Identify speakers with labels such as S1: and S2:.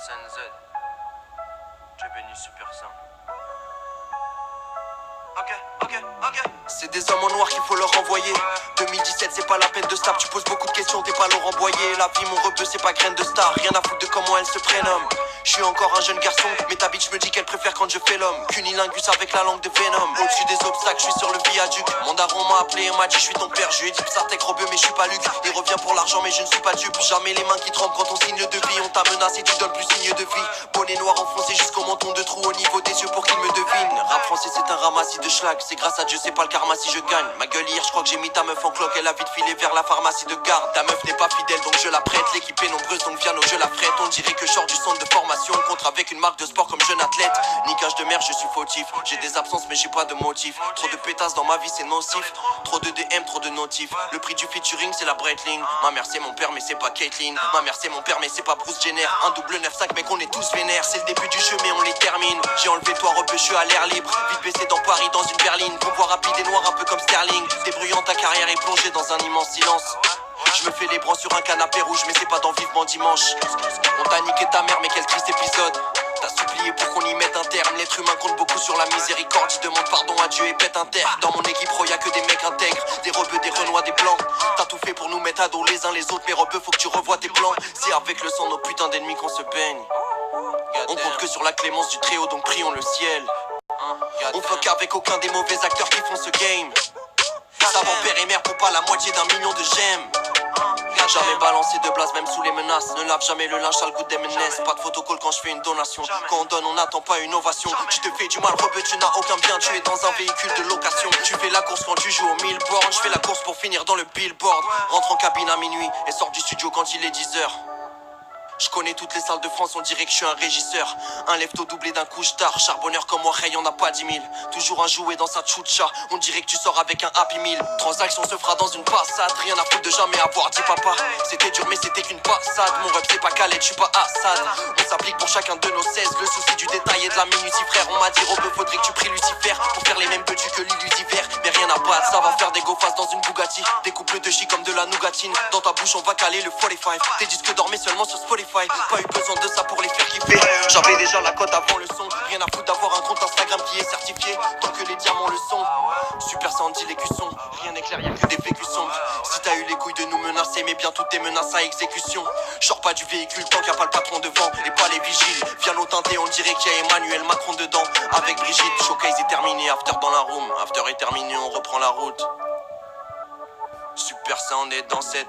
S1: SNZ. J'ai béni Super Saint. Ok. C'est des hommes en noir qu'il faut leur envoyer. 2017 c'est pas la peine de star. Tu poses beaucoup de questions, t'es pas Laurent Boyer. La vie mon rebeu c'est pas graine de star. Rien à foutre de comment elle se prénomme. Je suis encore un jeune garçon, mais ta bitch me dit qu'elle préfère quand je fais l'homme. Cunilingus avec la langue de Venom. Au-dessus des obstacles, je suis sur le viaduc. Mon daron m'a appelé et m'a dit je suis ton père. Je lui ai dit Psartek rebeu mais je suis pas Luc. Il revient pour l'argent mais je ne suis pas dupe. Jamais les mains qui tremblent quand on signe de vie. On t'a menacé, tu donnes plus signe de vie. Bonnet noir enfoncé jusqu'au menton de trou au niveau des yeux pour qu'ils me devinent. Rap français c'est un ramassis de schlag. C'est grâce à Dieu c'est pas le karma si je gagne. Ma gueule hier je crois que j'ai mis ta meuf en cloque. Elle a vite filé vers la pharmacie de garde. Ta meuf n'est pas fidèle donc je la prête. L'équipe est nombreuse donc viens je la frette. On dirait que je sors du centre de formation. Contre avec une marque de sport comme jeune athlète. Niquage de merde je suis fautif. J'ai des absences mais j'ai pas de motif. Trop de pétasses dans ma vie c'est nocif. Trop de DM, trop de notifs. Le prix du featuring c'est la Breitling. Ma mère c'est mon père mais c'est pas Caitlyn. Ma mère c'est mon père mais c'est pas Bruce Jenner. Un double 9-5 mec on est tous vénères. C'est le début du jeu mais on les termine. J'ai enlevé toi rebeu je suis à l'air libre. Vite baissé dans Paris dans une berline. Convoi rapide et noir un peu comme Sterling. Débruyant ta carrière est plongée dans un immense silence. Je me fais les bras sur un canapé rouge mais c'est pas dans Vivement Dimanche. On t'a niqué ta mère mais quel triste épisode. T'as supplié pour qu'on y mette un terme. L'être humain compte beaucoup sur la miséricorde. Je demande pardon à Dieu et pète un terre. Dans mon équipe y'a que des mecs intègres. Des rebeux, des renois, des blancs. T'as tout fait pour nous mettre à dos les uns les autres. Mais rebeux faut que tu revoies tes plans. C'est avec le sang nos putains d'ennemis qu'on se baigne. On compte que sur la clémence du Très-Haut donc prions le ciel. On fuck avec aucun des mauvais acteurs qui font ce game. Savant père et mère pour pas la moitié d'un million de j'aime. Jamais balancé de blase même sous les menaces. Ne lave jamais le linge à le goût des menaces. Pas de photocall quand je fais une donation. Quand on donne on n'attend pas une ovation. Tu te fais du mal rebeu tu n'as aucun bien. Tu es dans un véhicule de location. Tu fais la course quand tu joues aux 1000 bornes. Je fais la course pour finir dans le billboard. Rentre en cabine à minuit et sors du studio quand il est 10h. Je connais toutes les salles de France, on dirait que je suis un régisseur. Un lève-tôt doublé d'un couche-tard. Charbonneur comme moi, Ray, on n'a pas 10 000. Toujours un jouet dans sa tchoucha. On dirait que tu sors avec un Happy Meal. Transaction se fera dans une passade. Rien à foutre de jamais avoir dit papa. C'était dur mais c'était qu'une passade. Mon rep c'est pas Khaled, je suis pas Assad. On s'applique pour chacun de nos 16. Le souci du détail et de la minutie frère. On m'a dit Robeux faudrait que tu pries Lucifer pour faire les mêmes petits que l'illusiver. Mais rien à battre, ça va faire des go-fasses dans une Bugatti. Des couples de J comme de la nougatine. Dans ta bouche on va caler le 45. Tes disques dormaient seulement sur Spotify. Pas eu besoin de ça pour les faire kiffer. J'avais déjà la cote avant le son. Rien à foutre d'avoir un compte Instagram qui est certifié. Tant que les diamants le sont. Super Sandy les cuissons. Rien n'est clair, y'a que des vécus sombres. Si t'as eu les couilles de nous menacer, mais bien toutes tes menaces à exécution. Genre pas du véhicule tant qu'il n'y a pas le patron devant. Et pas les vigiles. Viens l'eau teinté, on dirait qu'il y a Emmanuel Macron dedans. Avec Brigitte, showcase est terminé. After dans la room. After est terminé, on reprend la route. Super ça on est dans cette.